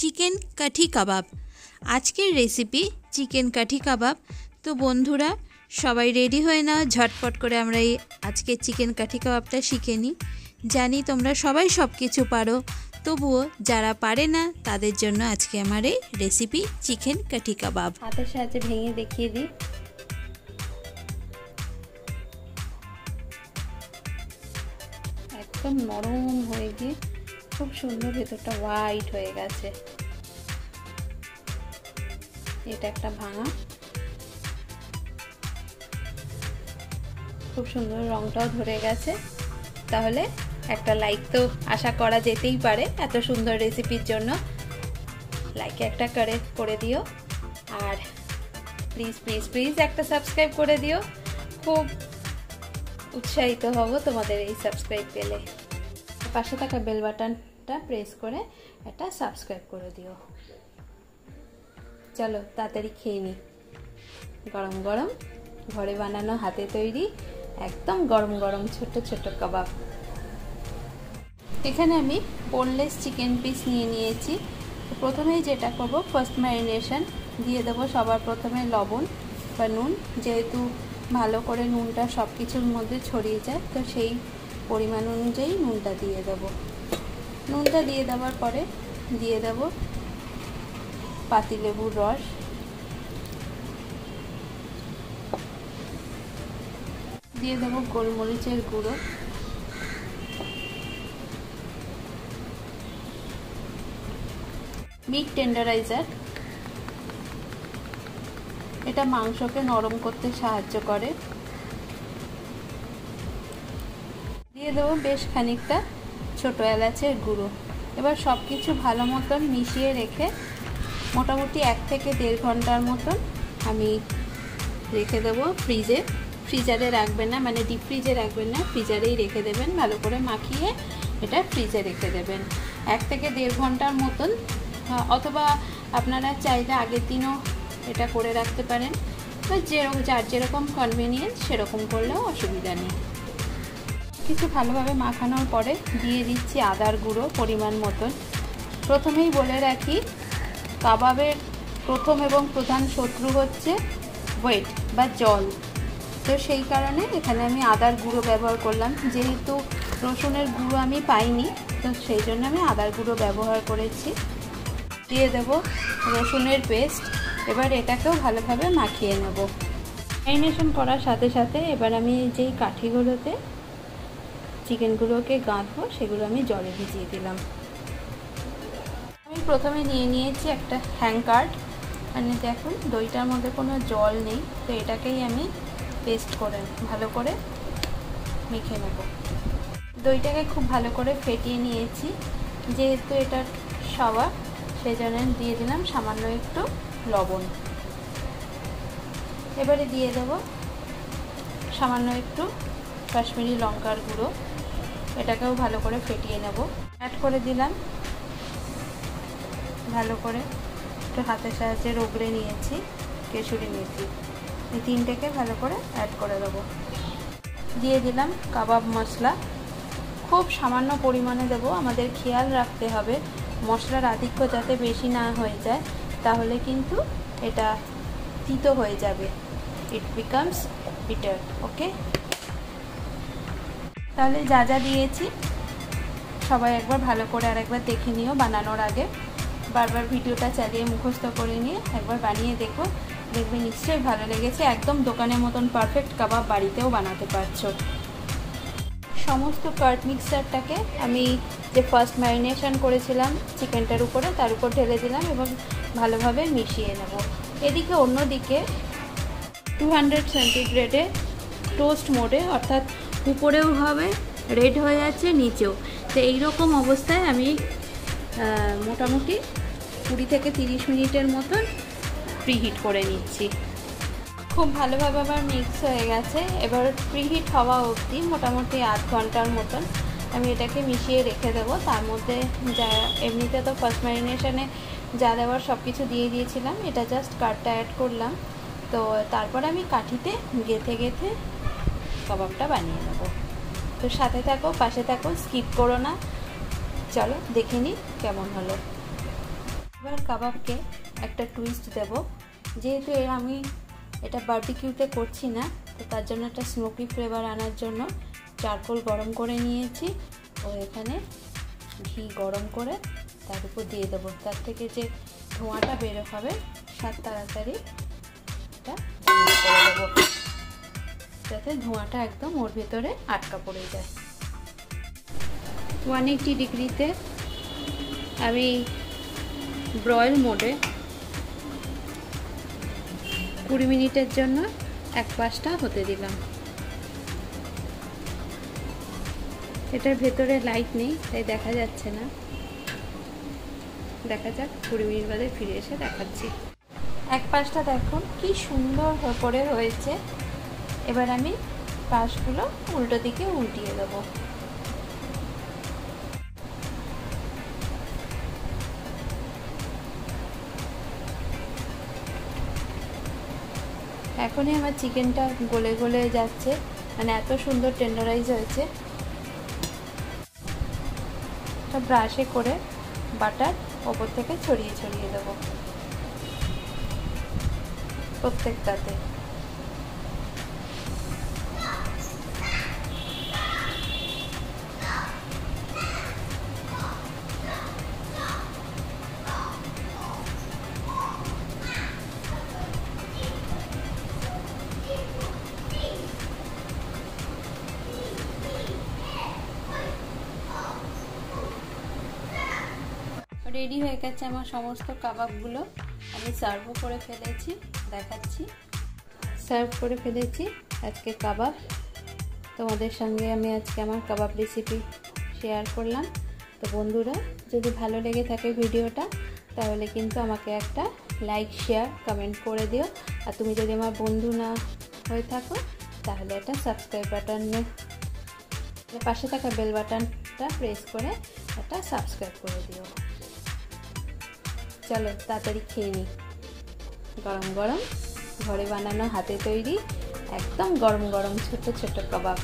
Chicken কাঠি কাবাব। আজকের recipe chicken কাঠি কাবাব। তো বন্ধুরা সবাই রেডি হয়ে নাও, ঝটপট করে আমরা এই আজকে চিকেন কাঠি কাবাবটা শিখে নিই। জানি তোমরা সবাই সব কিছু পারো, তবুও যারা পারে না তাদের জন্য আজকে আমার এই রেসিপি চিকেন কাঠি কাবাব। হাতের সাহায্যে ভেঙে দেখিয়ে দিই। একদম নরম হয়ে গিয়ে খুব সুন্দর ভেতরটা হোয়াইট হয়ে গেছে। এটা একটা ভাঙা, খুব সুন্দর রংটাও ধরে গেছে। তাহলে একটা লাইক তো আশা করা যেতেই পারে এত সুন্দর রেসিপির জন্য। লাইক একটা করে দিও, আর প্লিজ প্লিজ প্লিজ একটা সাবস্ক্রাইব করে দিও। খুব উৎসাহিত হব তোমাদের এই সাবস্ক্রাইব পেলে। পাশে থাকা বেল বাটনটা প্রেস করে একটা সাবস্ক্রাইব করে দিও। চলো তাড়াতাড়ি খেয়ে নিই। গরম গরম ঘরে বানানো হাতে তৈরি একদম গরম গরম ছোট ছোট কাবাব। এখানে আমি বোনলেস চিকেন পিস নিয়েছি। প্রথমেই যেটা করব, ফার্স্ট ম্যারিনেশন দিয়ে দেবো। সবার প্রথমে লবণ বা নুন, যেহেতু ভালো করে নুনটা সব কিছুর মধ্যে ছড়িয়ে যায়, তো সেই পরিমাণ অনুযায়ী নুনটা দিয়ে দেবো। নুনটা দিয়ে দেওয়ার পরে দিয়ে দেবো পাতিলেবুর রস, দিয়ে দেবো গোলমরিচের গুঁড়ো, মিট টেন্ডারাইজার, এটা মাংসকে নরম করতে সাহায্য করে। দিয়ে দেবো বেশ খানিকটা ছোট এলাচের গুঁড়ো। এবার সব কিছু ভালো মতন মিশিয়ে রেখে মোটামুটি 1 থেকে 1.5 ঘন্টার মতন আমি রেখে দেবো ফ্রিজে। ফ্রিজারে রাখবেন না, মানে ডিপ ফ্রিজে রাখবেন না, ফ্রিজারেই রেখে দেবেন। ভালো করে মাখিয়ে এটা ফ্রিজে রেখে দেবেন 1 থেকে 1.5 ঘন্টার মতন। অথবা আপনারা চাইলে আগের দিনও এটা করে রাখতে পারেন, বা যার যেরকম কনভিনিয়েন্স সেরকম করলেও অসুবিধা নেই। কিছু ভালোভাবে মাখানোর পরে দিয়ে দিচ্ছি আদার গুঁড়ো পরিমাণ মতন। প্রথমেই বলে রাখি, কাবাবের প্রথম এবং প্রধান শত্রু হচ্ছে ওয়েট বা জল। তো সেই কারণে এখানে আমি আদার গুঁড়ো ব্যবহার করলাম। যেহেতু রসুনের গুঁড়ো আমি পাইনি, তো সেই জন্য আমি আদার গুঁড়ো ব্যবহার করেছি। দিয়ে দেব রসুনের পেস্ট। এবার এটাকেও ভালোভাবে মাখিয়ে নেব। ম্যারিনেশন করার সাথে সাথে এবার আমি যেই কাঠিগুলোতে চিকেনগুলোকে গাঁথবো সেগুলো আমি জলে ভিজিয়ে দিলাম। আমি প্রথমে নিয়েছি একটা হ্যাংকার্ড, মানে দেখুন দইটার মধ্যে কোনো জল নেই, তো এটাকেই আমি পেস্ট করে ভালো করে মেখে নেব। দইটাকে খুব ভালো করে ফেটিয়ে নিয়েছি। যেহেতু এটা সবা, সেই জন্য দিয়ে দিলাম সামান্য একটু লবণ। এবারে দিয়ে দেব সামান্য একটু কাশ্মীরি লঙ্কার গুঁড়ো। এটাকেও ভালো করে ফেটিয়ে নেব। অ্যাড করে দিলাম ভালো করে, একটু হাতের সাহায্যে রগড়ে নিয়েছি কেশরি মেথি। এই তিনটেকে ভালো করে অ্যাড করে দেবো। দিয়ে দিলাম কাবাব মশলা, খুব সামান্য পরিমাণে দেব। আমাদের খেয়াল রাখতে হবে মশলার আধিক্য যাতে বেশি না হয়ে যায়, তাহলে কিন্তু এটা তিতো হয়ে যাবে। It becomes bitter. ওকে, তাহলে যা যা দিয়েছি সবাই একবার ভালো করে আরেকবার দেখে নিও বানানোর আগে। বারবার ভিডিওটা চালিয়ে মুখস্থ করে নিয়ে একবার বানিয়ে দেখো, দেখবে নিশ্চয়ই ভালো লেগেছে। একদম দোকানের মতন পারফেক্ট কাবাব বাড়িতেও বানাতে পারছো। সমস্ত কার্ড মিক্সচারটাকে আমি যে ফার্স্ট ম্যারিনেশন করেছিলাম চিকেনটার উপরে, তার উপর ঢেলে দিলাম এবং ভালোভাবে মিশিয়ে নেব। এদিকে অন্যদিকে 200 সেন্টিগ্রেডে টোস্ট মোডে, অর্থাৎ উপরেও হবে রেড হয়ে যাচ্ছে, নিচেও। তো এইরকম অবস্থায় আমি মোটামুটি 20 থেকে 30 মিনিটের মতন প্রিহিট করে নিচ্ছি। খুব ভালোভাবে আবার মিক্স হয়ে গেছে। এবার প্রিহিট হওয়া অবধি মোটামুটি 1/2 ঘন্টার মতন আমি এটাকে মিশিয়ে রেখে দেবো। তার মধ্যে যা এমনিতে তো ফার্স্ট ম্যারিনেশনে যা দেওয়ার সব কিছু দিয়ে দিয়েছিলাম, এটা জাস্ট কাঠটা অ্যাড করলাম। তো তারপর আমি কাঠিতে গেঁথে গেঁথে কাবাবটা বানিয়ে নেব। তো সাথে থাকো, পাশে থাকো, স্কিপ করো না। চলো দেখে নিই কেমন হলো। এবার কাবাবকে একটা টুইস্ট দেব। যেহেতু আমি এটা বারবিকিউতে করছি না, তো তার জন্য একটা স্মোকি ফ্লেভার আনার জন্য চারকোল গরম করে নিয়েছি ও এখানে ঘি গরম করে তার উপর দিয়ে দেবো। তার থেকে যে ধোঁয়াটা বেরো হবে সাত তাড়াতাড়ি এটা বন্ধ করে দেবো, যাতে ধোঁয়াটা একদম ওর ভেতরে আটকা পড়ে যায়। 180 ডিগ্রিতে আমি ব্রয়েল মোডে 20 মিনিটের জন্য এক পাশটা হতে দিলাম। এটার ভেতরে লাইট নেই তাই দেখা যাচ্ছে না, দেখা যাক 20 মিনিট বাদে ফিরে এসে দেখাচ্ছি। এক পাশটা দেখুন কি সুন্দর করে হয়েছে। এবার আমি পাশগুলো উল্টো দিকে উল্টিয়ে দেবো। এখনই আমার চিকেনটা গলে গলে যাচ্ছে, মানে এত সুন্দর টেন্ডারাইজ হয়েছে। একটা ব্রাশে করে বাটার ওপর থেকে ছড়িয়ে ছড়িয়ে দেবো প্রত্যেকটাতে। রেডি হয়ে গেছে আমার সমস্ত কাবাবগুলো। আমি সার্ভও করে ফেলেছি, দেখাচ্ছি। সার্ভ করে ফেলেছি আজকে কাবাব। তোমাদের সঙ্গে আমি আজকে আমার কাবাব রেসিপি শেয়ার করলাম। তো বন্ধুরা, যদি ভালো লেগে থাকে ভিডিওটা তাহলে কিন্তু আমাকে একটা লাইক, শেয়ার, কমেন্ট করে দিও। আর তুমি যদি আমার বন্ধু না হয়ে থাকো তাহলে একটা সাবস্ক্রাইব বাটনে পাশে থাকা বেল বাটনটা প্রেস করে একটা সাবস্ক্রাইব করে দিও। চলো তাড়াতাড়ি খেয়ে নিই। গরম গরম ঘরে বানানো হাতে তৈরি একদম গরম গরম ছোট ছোট কাবাব।